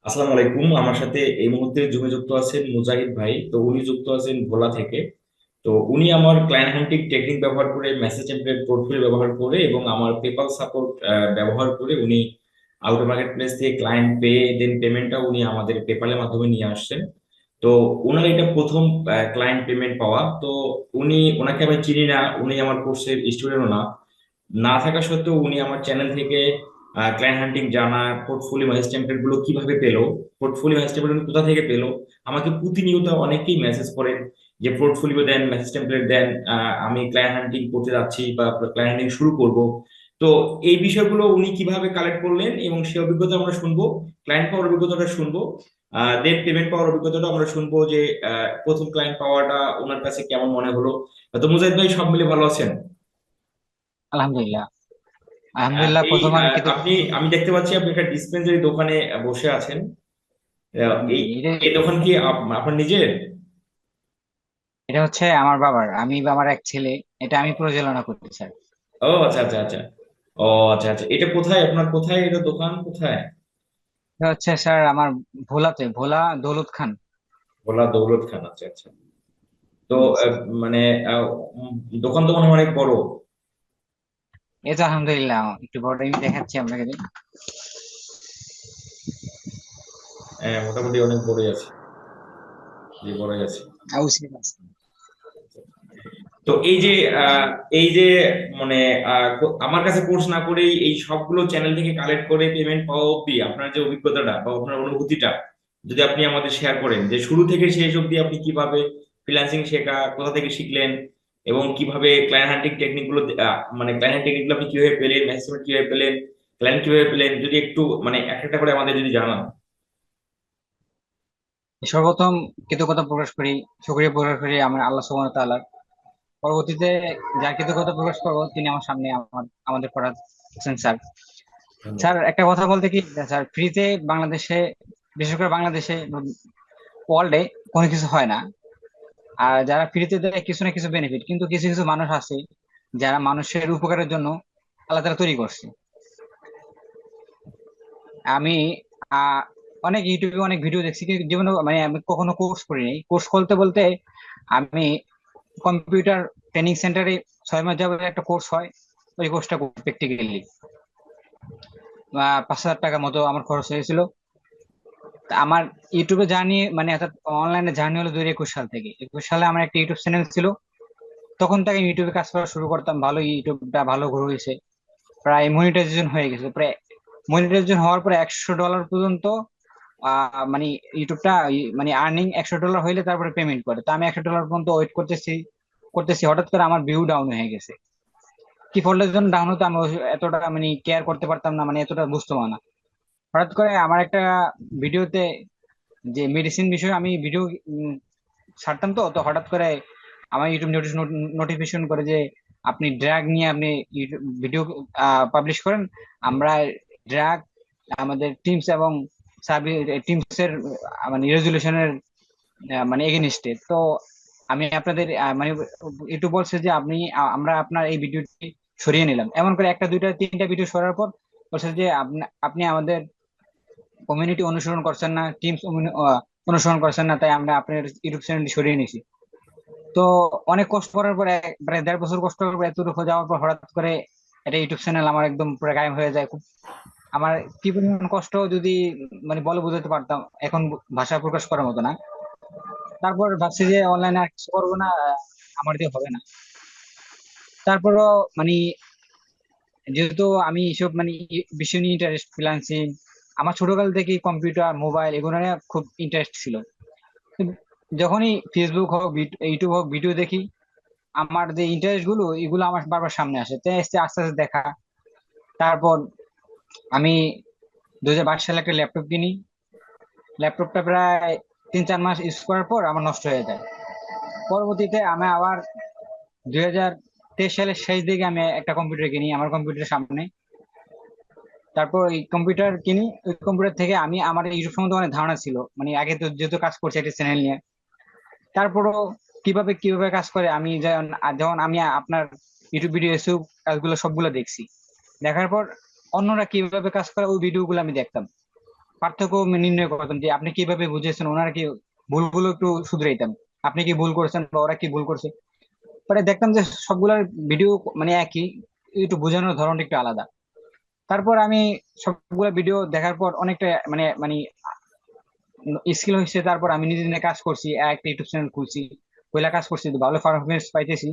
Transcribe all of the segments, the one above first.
আসসালামু আলাইকুম। আমার সাথে এই মুহূর্তে জুমে যুক্ত আছেন মুজাহিদ ভাই। তো উনি যুক্ত আছেন ভোলা থেকে। তো উনি আমার ক্লায়েন্ট হান্টিং টেকনিক ব্যবহার করে, মেসেজ টেমপ্লেট পোর্টফোলিও ব্যবহার করে এবং আমার পেপাল সাপোর্ট ব্যবহার করে উনি আউট মার্কেট প্লেস থেকে ক্লায়েন্ট পেয়ে দেন পেমেন্টটা উনি আমাদের পেপালের মাধ্যমে নিয়ে আসছেন। তো ওনার এটা প্রথম ক্লায়েন্ট পেমেন্ট পাওয়া। তো ওনাকে আমি চিনি না, উনি আমার কোর্সের স্টুডেন্টও না। না থাকা সত্ত্বেও উনি আমার চ্যানেল থেকে ক্লায়েন্ট হান্টিং জানা, পোর্টফোলিও ম্যানেজ টেমপ্লেট গুলো কিভাবে পেলো, পোর্টফোলিও ম্যানেজ টেমপ্লেট কোথা থেকে পেলো, আমাকে প্রতিনিয়ত অনেকেই মেসেজ করেন যে পোর্টফোলিও দেন, মেসেজ টেমপ্লেট দেন, আমি ক্লায়েন্ট হান্টিং করতে যাচ্ছি বা ক্লায়েন্ট হান্টিং শুরু করব। তো এই বিষয়গুলো উনি কিভাবে কালেক্ট করলেন এবং সে অভিজ্ঞতা আমরা শুনবো, ক্লায়েন্ট পাওয়ার অভিজ্ঞতাটা শুনবো, দেন পেমেন্ট পাওয়ার অভিজ্ঞতাটা আমরা শুনবো যে প্রথম ক্লায়েন্ট পাওয়াটা ওনার কাছে কেমন মনে হলো। তো মুজাহিদ ভাই, সব মিলে ভালো আছেন? আলহামদুলিল্লাহ। আলহামদুলিল্লাহ, এই প্রথম আমি আপনি, আমি দেখতে পাচ্ছি আপনি একটা ডিসপেন্সারি দোকানে বসে আছেন। এই এটা এই দোকান কি আপনার নিজের? এটা হচ্ছে আমার বাবার, আমি বা আমার এক ছেলে। এটা আমি পরিচালনা করতে চাই। ও আচ্ছা আচ্ছা আচ্ছা। ও আচ্ছা আচ্ছা, এটা কোথায় আপনার, কোথায় এটা দোকান কোথায়? এটা হচ্ছে স্যার আমার ভোলাতে, ভোলা দৌলত খান। ভোলা দৌলত খান, আচ্ছা আচ্ছা। তো Yes. মানে আহ, উম, দোকান তো মনে হয় অনেক বড়। এই তো আলহামদুলিল্লাহ, একটু বড় আমি দেখাচ্ছি আপনাকে। হ্যাঁ, মোটামুটি অনেক বড়ই আছে, জি বড়ই আছে। অবশ্যই আছে। তো এই যে আহ, এই যে মানে আমার কাছে কোর্স না করেই এই সবগুলো চ্যানেল থেকে কালেক্ট করে পেমেন্ট পাওয়া অব্দি আপনার যে অভিজ্ঞতাটা বা আপনার অনুভূতিটা যদি আপনি আমাদের শেয়ার করেন, যে শুরু থেকে শেষ অব্দি আপনি কিভাবে ফ্রিল্যান্সিং শেখা, কোথা থেকে শিখলেন, এবং কিভাবে ক্লায়েন্ট হান্টিং টেকনিক গুলো মানে ক্লায়েন্ট হান্টিং টেকনিক গুলো আপনি কিভাবে পেলেন, ম্যানেজমেন্ট কিভাবে পেলেন, ক্লায়েন্ট কিভাবে পেলেন, যদি একটু মানে এক একটা করে আমাদের যদি জানান। সর্বপ্রথম কৃতজ্ঞতা প্রকাশ করি, শুকরিয়া প্রকাশ করি আমার আল্লাহ সুবহানাহু ওয়া তাআলার। পরবর্তীতে যার কৃতজ্ঞতা প্রকাশ করবো তিনি আমার সামনে আমাদের পড়াচ্ছেন স্যার। স্যার, ধন্যবাদ। একটা কথা বলতে কি স্যার, ফ্রিতে বাংলাদেশে, বিশেষ করে বাংলাদেশে, ওয়ার্ল্ডে কোনো কিছু হয় না। আর যারা ফ্রিতে দেয় কিছু না কিছু বেনিফিট, কিন্তু কিছু কিছু মানুষ আছে যারা মানুষের উপকারের জন্য আল্লাহ তাআলা তৈরি করছে। আমি আহ অনেক ইউটিউবে অনেক ভিডিও দেখছি, কিন্তু জীবনে মানে আমি কখনো কোর্স করিনি। কোর্স করতে বলতে আমি কম্পিউটার ট্রেনিং সেন্টারে 6 মাস যাবত একটা কোর্স হয়, ওই কোর্সটা প্র্যাকটিক্যালি 5,000 টাকা মতো আমার খরচ হয়েছিল। তা আমার ইউটিউবে জার্নি মানে অর্থাৎ অনলাইনে জার্নি হলো 2021 সাল থেকে। 21 সালে আমার একটা ইউটিউব চ্যানেল ছিল। তখন থেকে আমি ইউটিউবে কাজ করা শুরু করতাম, ভালো ইউটিউবটা ভালো গ্রো হয়েছে। প্রায় মনিটাইজেশন হয়ে গেছে, প্রায় মনিটাইজেশন হওয়ার পরে $100 পর্যন্ত মানে ইউটিউবটা মানে আর্নিং $100 হইলে তারপরে পেমেন্ট করে। তো আমি $100 পর্যন্ত ওয়েট করতেছি করতেছি, হঠাৎ করে আমার ভিউ ডাউন হয়ে গেছে। কি ফল্টের জন্য ডাউন হতো আমি এতটা মানে কেয়ার করতে পারতাম না, মানে এতটা বুঝতাম না। হঠাৎ করে আমার একটা ভিডিওতে, যে মেডিসিন বিষয়ে আমি ভিডিও ছাড়তাম, তো তো হঠাৎ করে আমার ইউটিউব নোটিফিকেশন করে যে আপনি ড্রাগ নিয়ে আপনি ভিডিও পাবলিশ করেন। আমরা ড্রাগ আমাদের টিমস এবং সার্ভিস টিমস এর মানে রেজুলেশনের মানে এগেনিস্টে। তো আমি আপনাদের মানে ইউটিউব বলছে যে আমরা আপনার এই ভিডিওটি সরিয়ে নিলাম। এমন করে একটা দুইটা তিনটা ভিডিও সরার পর বলছে যে আপনি আপনি আমাদের কমিউনিটি অনুসরণ করছেন না, টিমস অনুসরণ করছেন না, তাই আমরা আপনার ইউটিউব চ্যানেলটি সরিয়ে নিয়েছি। তো অনেক কষ্ট করার পরে, প্রায় 1.5 বছর কষ্ট করার পর, এতটুকু যাওয়ার পর হঠাৎ করে এটা ইউটিউব চ্যানেল আমার একদম পুরো গায়েব হয়ে যায়। খুব আমার কি পরিমাণ কষ্ট যদি মানে বলে বোঝাতে পারতাম, এখন ভাষা প্রকাশ করার মতো না। তারপর ভাবছি যে অনলাইনে আর কিছু করবো না, আমার দিয়ে হবে না। তারপরও মানে যেহেতু আমি এইসব মানে বিষয় নিয়ে ইন্টারেস্ট, ফ্রিল্যান্সিং, আমার ছোটকাল থেকেই কম্পিউটার মোবাইল এগুলো নিয়ে খুব ইন্টারেস্ট ছিল। তো যখনই ফেসবুক হোক ইউটিউব হোক ভিডিও দেখি, আমার যে ইন্টারেস্ট গুলো এগুলো আমার বারবার সামনে আসে, তাই আস্তে আস্তে আস্তে দেখা। তারপর আমি 2022 সালে একটা ল্যাপটপ কিনি। ল্যাপটপটা প্রায় 3-4 মাস ইউজ করার পর আমার নষ্ট হয়ে যায়। পরবর্তীতে আমি আবার 2023 সালের শেষ দিকে আমি একটা কম্পিউটার কিনি আমার কম্পিউটারের সামনে। তারপর এই কম্পিউটার কিনি, ওই কম্পিউটার থেকে আমি আমার ইউটিউব সম্বন্ধে অনেক ধারণা ছিল, মানে আগে তো যেহেতু কাজ করছি একটা চ্যানেল নিয়ে। তারপরও কিভাবে কিভাবে কাজ করে আমি যেমন আমি আপনার ইউটিউব ভিডিও এসব কাজগুলো সবগুলো দেখছি। দেখার পর অন্যরা কিভাবে কাজ করে ওই ভিডিও গুলো আমি দেখতাম। পার্থক্য নির্ণয় করতাম যে আপনি কিভাবে বুঝেছেন, ওনারা কি ভুলগুলো একটু শুধরাইতাম, আপনি কি ভুল করেছেন বা ওরা কি ভুল করছে। পরে দেখতাম যে সবগুলার ভিডিও মানে একই, একটু বোঝানোর ধরনটা একটু আলাদা। তারপর আমি সবগুলা ভিডিও দেখার পর অনেকটা মানে মানে স্কিল হয়েছে। তারপর আমি নিজে নিজে কাজ করছি, একটা ইউটিউব চ্যানেল খুলছি, ওইলা কাজ করছি, তো ভালো পারফরমেন্স পাইতেছি।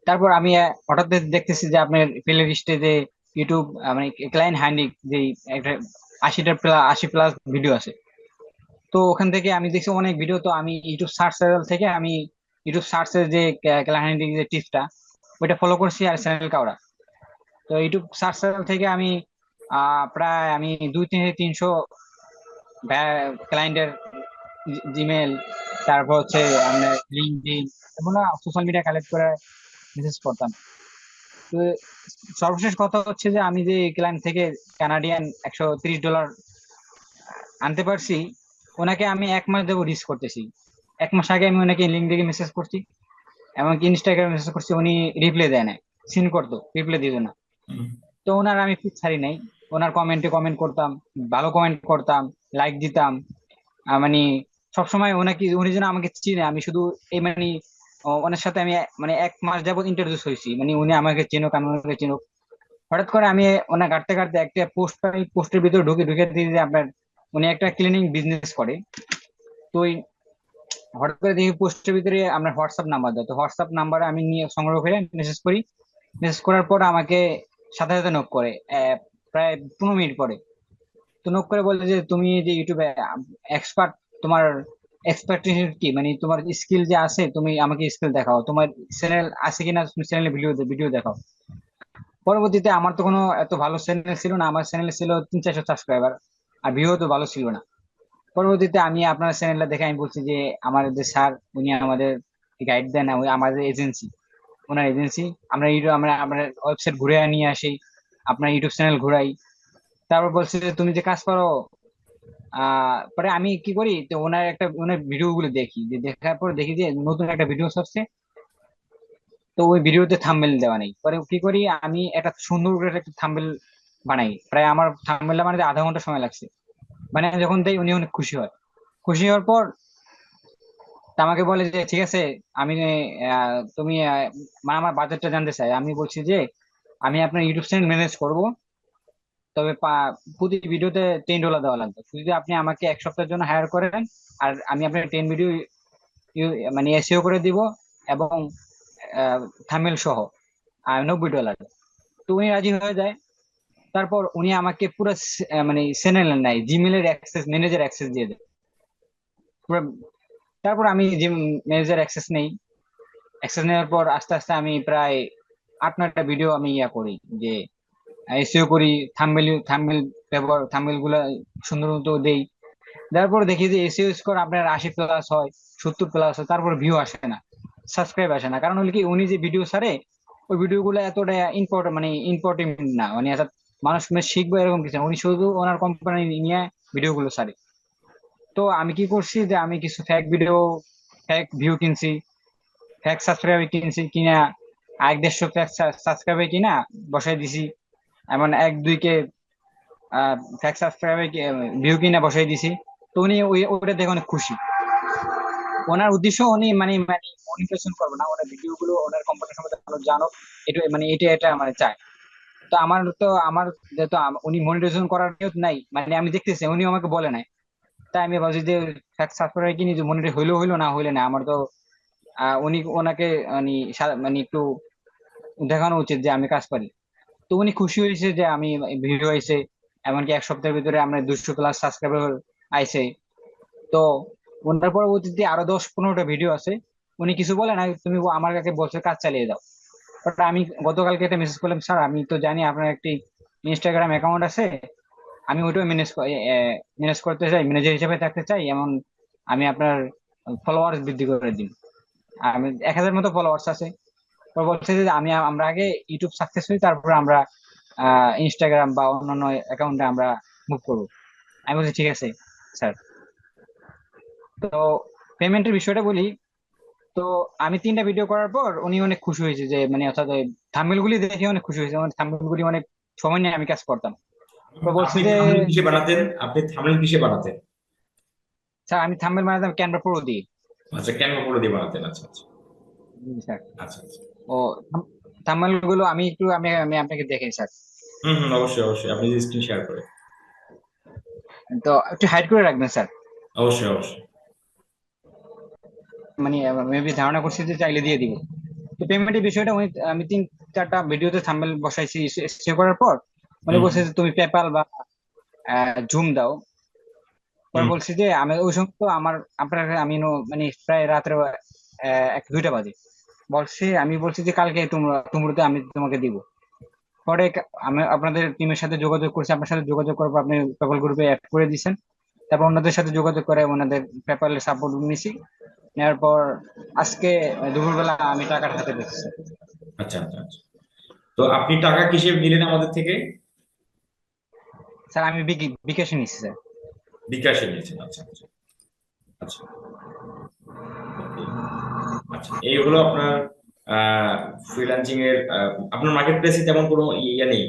তারপর আমি হঠাৎ দেখতেছি যে আপনার প্লে লিস্টে যে ইউটিউব মানে ক্লায়েন্ট হ্যান্ডিক যে একটা 80 প্লাস ভিডিও আছে। তো ওখান থেকে আমি দেখছি অনেক ভিডিও। তো আমি ইউটিউব সার্চ রেজাল্ট থেকে আমি ইউটিউব সার্চের যে ক্লায়েন্ট হ্যান্ডিক যে টিপসটা ওইটা ফলো করছি আর চ্যানেল কাওড়া। তো ইউটিউব সার্চ রেজাল্ট থেকে আমি প্রায় আমি 200-300 ক্লায়েন্টের জিমেল, তারপর হচ্ছে আপনার লিঙ্কডইন, এগুলো সোশ্যাল মিডিয়া কালেক্ট করে মেসেজ করতাম। তো সর্বশেষ কথা হচ্ছে যে আমি যে ক্লায়েন্ট থেকে কানাডিয়ান $130 আনতে পারছি, ওনাকে আমি 1 মাস দেবো রিস্ক করতেছি। 1 মাস আগে আমি ওনাকে লিঙ্কডইনে মেসেজ করছি, এমনকি ইনস্টাগ্রামে মেসেজ করছি, উনি রিপ্লাই দেয় না, সিন করতো, রিপ্লাই দিত না। হুম। তো ওনার আমি পিছ ছাড়ি নাই, ওনার কমেন্টে কমেন্ট করতাম, ভালো কমেন্ট করতাম, লাইক দিতাম। মানে সবসময় ওনাকে, উনি যেন আমাকে চিনে, আমি শুধু এই মানে ওনার সাথে আমি মানে 1 মাস যাবত ইন্ট্রোডিউস হয়েছি, মানে উনি আমাকে চিনুক আমি ওনাকে চিনুক। হঠাৎ করে আমি ওনার ঘাটতে ঘাটতে একটা পোস্ট পাই, পোস্টের ভিতরে ঢুকে ঢুকে দিয়ে যে আপনার উনি একটা ক্লিনিং বিজনেস করে। তো ওই হঠাৎ করে দেখি পোস্টের ভিতরে আপনার হোয়াটসঅ্যাপ নাম্বার দেয়। তো হোয়াটসঅ্যাপ নাম্বারে আমি নিয়ে সংগ্রহ করে মেসেজ করি। মেসেজ করার পর আমাকে সাথে সাথে নক করে প্রায় 15 মিনিট পরে। তো নক করে বলে যে তুমি যে ইউটিউবে এক্সপার্ট, তোমার এক্সপার্টিস কি, মানে তোমার স্কিল যে আছে, তুমি আমাকে স্কিল দেখাও, তোমার চ্যানেল আছে কিনা, তুমি চ্যানেলে ভিডিও ভিডিও দেখাও। পরবর্তীতে আমার তো কোনো এত ভালো চ্যানেল ছিল না, আমার চ্যানেলে ছিল 300-400 সাবস্ক্রাইবার, আর ভিউ তো ভালো ছিল না। পরবর্তীতে আমি আপনার চ্যানেলটা দেখে আমি বলছি যে আমার যে স্যার, উনি আমাদের গাইড দেন, আমাদের এজেন্সি, ওনার এজেন্সি, আমরা ইউটিউব আমরা আমরা ওয়েবসাইট ঘুরে নিয়ে আসি, আপনার ইউটিউব চ্যানেল ঘুরাই। তারপর বলছে যে তুমি যে কাজ করো। পরে আমি কি করি, তো ওনার একটা ওনার ভিডিও গুলো দেখি, যে দেখার পর দেখি যে নতুন একটা ভিডিও আসছে। তো ওই ভিডিওতে থাম্বনেল দেওয়া নেই। পরে কি করি, আমি একটা সুন্দর করে একটা থাম্বনেল বানাই। প্রায় আমার থাম্বনেলটা বানাতে আধা ঘন্টা সময় লাগছে। মানে যখন দেই উনি অনেক খুশি হয়। খুশি হওয়ার পর তা আমাকে বলে যে ঠিক আছে, আমি তুমি মানে আমার বাজেটটা জানতে চাই। আমি বলছি যে আমি আপনার ইউটিউব চ্যানেল ম্যানেজ করব, তবে প্রতি ভিডিওতে $10 দেওয়া লাগবে। যদি আপনি আমাকে 1 সপ্তাহের জন্য হায়ার করেন, আর আমি আপনার 10 ভিডিও মানে এসইও করে দিব, এবং থাম্বনেল সহ, আর $90। তো উনি রাজি হয়ে যায়। তারপর উনি আমাকে পুরো মানে চ্যানেল নাই, জিমেলের অ্যাক্সেস, ম্যানেজার অ্যাক্সেস দিয়ে দেয় পুরো। তারপর আমি জিম ম্যানেজার অ্যাক্সেস নেই। অ্যাক্সেস নেওয়ার পর আস্তে আস্তে আমি প্রায় 8-9টা ভিডিও আমি করি, যে এসইও করি, থাম্বনেল ব্যবহার, থাম্বনেল গুলা সুন্দর মতো দেই। তারপর দেখি যে এসইও স্কোর আপনার 80 প্লাস হয়, 70 প্লাস হয়, তারপর ভিউ আসে না, সাবস্ক্রাইব আসে না। কারণ হলো কি, উনি যে ভিডিও ছাড়ে ওই ভিডিও গুলো এতটা ইম্পর্টেন্ট, মানে ইম্পর্টেন্ট না, মানে মানুষ শিখবে এরকম কিছু না। উনি শুধু ওনার কোম্পানি নিয়ে ভিডিও গুলো ছাড়ে। তো আমি কি করছি, যে আমি কিছু ফেক ভিডিও, ফেক ভিউ কিনছি, ফেক সাবস্ক্রাইবার কিনছি, কিনা 1-150 ফেক সাবস্ক্রাইবার কিনা বসাই দিছি। এমন 1-2 কে ফেক সাবস্ক্রাইবার ভিউ কিনা বসাই দিছি। তো উনি ওইটা দেখে অনেক খুশি। ওনার উদ্দেশ্য উনি মানে মানে মনিটাইজেশন করবে না, ওনার ভিডিও গুলো ওনার কোম্পানির সম্বন্ধে ভালো জানো, এটা মানে এটা মানে চায়। তো আমার যেহেতু উনি মনিটাইজেশন করার নিয়ত নাই, মানে আমি দেখতেছি উনি আমাকে বলে নাই, তাই আমি ভাবছি যে ফ্যাক্ট সাবস্ক্রাইবার কিনি, যে মনিটর হইলেও হইলো, না হইলে না, আমার তো উনি ওনাকে মানে মানে একটু দেখানো উচিত যে আমি কাজ পারি। তো উনি খুশি হয়েছে যে আমি ভিডিও আইছে, এমনকি 1 সপ্তাহের ভিতরে আমরা 200 প্লাস সাবস্ক্রাইবার আইছে। তো ওনার পরবর্তীতে আরো 10-15টা ভিডিও আছে। উনি কিছু বলে না, তুমি আমার কাছে বলছে কাজ চালিয়ে দাও। বাট আমি গতকালকে একটা মেসেজ করলাম, স্যার আমি তো জানি আপনার একটি ইনস্টাগ্রাম অ্যাকাউন্ট আছে, আমি ওইটাও ম্যানেজ করতে চাই, ম্যানেজার হিসেবে থাকতে চাই, এমন আমি আপনার ফলোয়ার্স বৃদ্ধি করে দিন। আমি 1000 মতো ফলোয়ার্স আছে। তো বলছে যে আমরা আগে ইউটিউব সাকসেস হই, তারপর আমরা ইনস্টাগ্রাম বা অন্যান্য অ্যাকাউন্টে আমরা মুভ করবো। আমি বলছি ঠিক আছে স্যার। তো পেমেন্টের বিষয়টা বলি। তো আমি 3টা ভিডিও করার পর উনি অনেক খুশি হয়েছে, যে মানে অর্থাৎ থাম্বনেল গুলি দেখে অনেক খুশি হয়েছে। আমার থাম্বনেল গুলি অনেক সময় নিয়ে আমি কাজ করতাম। তো বলছি আপনি যে থাম্বনেল কিসে বানাতেন? আপনি থাম্বনেল কিসে বানাতেন? স্যার আমি থাম্বনেল বানাতাম ক্যানভা প্রো দিয়ে। আচ্ছা, ক্যানভা করে দিয়ে বানাতেন। আচ্ছা আচ্ছা। জি স্যার। আচ্ছা আচ্ছা। ও থাম্বনেল গুলো আমি একটু আমি আমি আপনাকে দেখাই স্যার। হুম হুম, অবশ্যই অবশ্যই, আপনি স্ক্রিন শেয়ার করে। তো একটু হাইড করে রাখবেন স্যার। অবশ্যই অবশ্যই। মানে মেবি ধারণা করছি যে চাইলে দিয়ে দিব। তো পেমেন্টের বিষয়টা আমি 3-4টা ভিডিওতে থাম্বনেল বসাইছি, সেভ করার পর উনি হুম বলছে যে তুমি পেপাল বা জুম দাও। পরে হুম। বলছি যে আমি ওই সময় তো আমার আপনার আমি মানে প্রায় রাত্রে 1-2টা বাজে। আমি বলছি যে কালকে তোমরা আমি তোমাকে দিব। পরে আমি আপনাদের টিমের সাথে যোগাযোগ করছি, আপনার সাথে যোগাযোগ করার পর আপনি পেপাল গ্রুপে অ্যাড করে দিয়েছেন। তারপর ওনাদের সাথে যোগাযোগ করে ওনাদের পেপালের সাপোর্ট নিয়েছি। নেওয়ার পর আজকে দুপুরবেলা আমি টাকাটা হাতে পেয়েছি স্যার। আচ্ছা আচ্ছা আচ্ছা। তো আপনি টাকা কিসে নিলেন আমাদের থেকে? স্যার আমি বিকাশে নিচ্ছি স্যার। বিকাশে নিয়েছেন? আচ্ছা আচ্ছা আচ্ছা। ওকে। আচ্ছা, এই হলো আপনার ফ্রিল্যান্সিং এর আপনার মার্কেট প্লেসে তেমন কোনো ইয়ে নেই,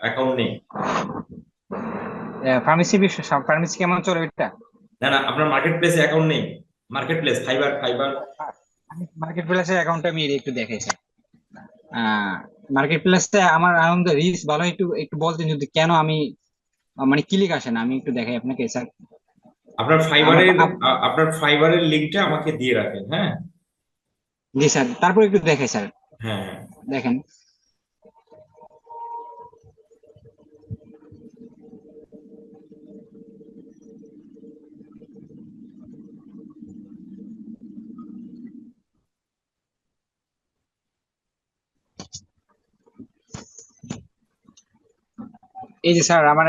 অ্যাকাউন্ট নেই? ফার্মেসি কেমন চলে ওইটা? না না, আপনার মার্কেট প্লেসে অ্যাকাউন্ট নেই? Market place, fibre fibre. Market প্লেসের অ্যাকাউন্টটা আমি একটু দেখাই স্যার। আহ মার্কেট প্লেসে আমার আনন্দ রিচ ভালো, একটু একটু বলতেন যদি কেন আমি মানে ক্লিক আসে না, আমি একটু দেখাই আপনাকে স্যার। আপনার আমার ফাইবারের আপনার ফাইবারের লিঙ্কটা আমাকে দিয়ে রাখেন, হ্যাঁ? জি স্যার, তারপর একটু দেখাই স্যার। হ্যাঁ হ্যাঁ। দেখেন, এই যে স্যার আমার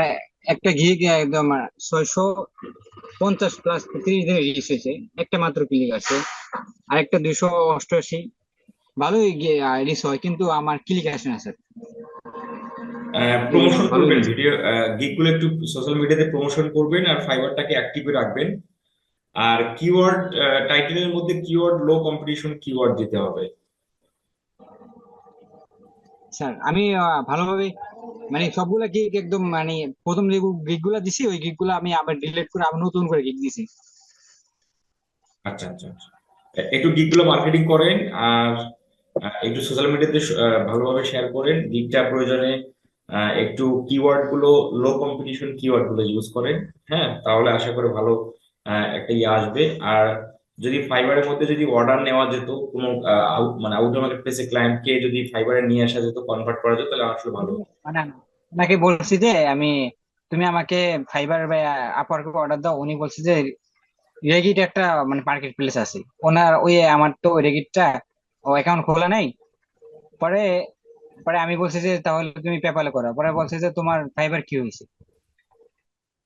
একটা গিগ একদম 650 প্লাস 30 দিনে রিলিজ হয়েছে, একটা মাত্র ক্লিক আছে। আরেকটা 288, ভালোই রিলিজ হয় কিন্তু আমার ক্লিক আসে না স্যার। এই প্রমোশন ভালোই করবেন রিলিজ। ভিডিও, গিগগুলো একটু সোশ্যাল মিডিয়াতে প্রমোশন করবেন আর ফাইবারটাকে অ্যাক্টিভে রাখবেন। আর কিওয়ার্ড টাইটেলের মধ্যে কিওয়ার্ড লো কম্পিটিশন কিওয়ার্ড দিতে হবে। স্যার আমি ভালোভাবে মানে সবগুলা গিগ একদম মানে প্রথম যে গিগ গুলা দিছি ওই গিগ গুলা আমি আবার ডিলিট করে আবার নতুন করে গিগ দিছি। আচ্ছা আচ্ছা আচ্ছা। একটু গিগগুলো মার্কেটিং করেন আর একটু সোশ্যাল মিডিয়াতে ভালোভাবে শেয়ার করেন গিগটা প্রয়োজনে। একটু কিওয়ার্ড গুলো লো কম্পিটিশন কিওয়ার্ড গুলো ইউজ করেন। হ্যাঁ, তাহলে আশা করি ভালো একটা ইয়ে আসবে। আর যদি ফাইবারের মধ্যে যদি অর্ডার নেওয়া যেত কোনো মানে আউটডোর মার্কেট প্লেসে ক্লায়েন্টকে যদি ফাইবারে নিয়ে আসা যেত, কনভার্ট করা যেত, তাহলে আসলে ভালো হতো। মানে ওনাকে বলছি যে তুমি আমাকে ফাইবার বা আপওয়ার্কে অর্ডার দাও। উনি বলছে যে রেগিট একটা মানে মার্কেট প্লেস আছে ওনার, ওই আমার তো রেগিটটা ও অ্যাকাউন্ট খোলা নাই। পরে পরে আমি বলছি যে তাহলে তুমি পেপালে করো। পরে বলছে যে তোমার ফাইবার কি হয়েছে।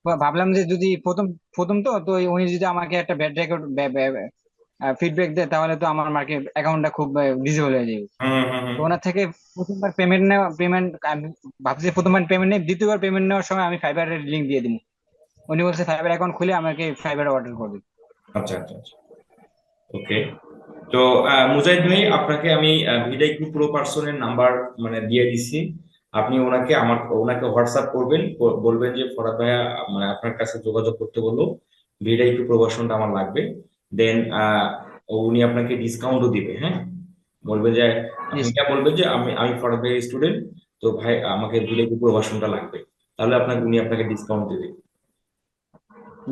ভাবলাম যে যদি প্রথম প্রথম তো উনি যদি আমাকে একটা ব্যাড রেকর্ড ফিডব্যাক দেয় তাহলে তো আমার মার্কেট অ্যাকাউন্টটা খুব ভিজিবল হয়ে যাবে। হুম হুম হুম। তো ওনার থেকে প্রথমবার পেমেন্ট আমি ভাবছি যে প্রথমবার পেমেন্ট নেই, দ্বিতীয়বার পেমেন্ট নেওয়ার সময় আমি ফাইবারের লিঙ্ক দিয়ে দিব। উনি বলছে ফাইবার অ্যাকাউন্ট খুলে আমাকে ফাইবার অর্ডার করবে। আচ্ছা আচ্ছা আচ্ছা। ওকে। তো মুজাহিদ ভাই, আপনাকে আমি ভিডাইকিউ প্রো পার্সনের নাম্বার মানে দিয়ে দিছি। আপনি ওনাকে হোয়াটসঅ্যাপ করবেন, বলবেন যে ফরাদ ভাইয়া মানে আপনার কাছে যোগাযোগ করতে বললো, ভিডাইকিউ প্রো ভার্সনটা আমার লাগবে। দেন উনি আপনাকে ডিসকাউন্টও দিবে, হ্যাঁ। বলবে যে জি আপনি এটা স্যার। বলবেন যে আমি আমি ফরাদ ভাইয়ের স্টুডেন্ট, তো ভাই আমাকে ভিডাইকিউ প্রো ভার্সনটা লাগবে। তাহলে উনি আপনাকে ডিসকাউন্ট দিবে।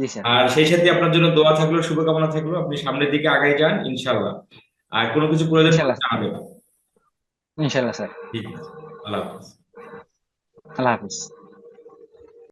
জি স্যার। আর সেই সাথে আপনার জন্য দোয়া থাকলো, শুভকামনা থাকলো, আপনি সামনের দিকে আগাই যান ইনশাল্লাহ। আর কোনো কিছু প্রয়োজন হলে ইনশাল্লাহ। জানাবেন। ইনশাল্লাহ স্যার। ঠিক আছে। আল্লাহ হাফেজ। আল্লাহ হাফিজ।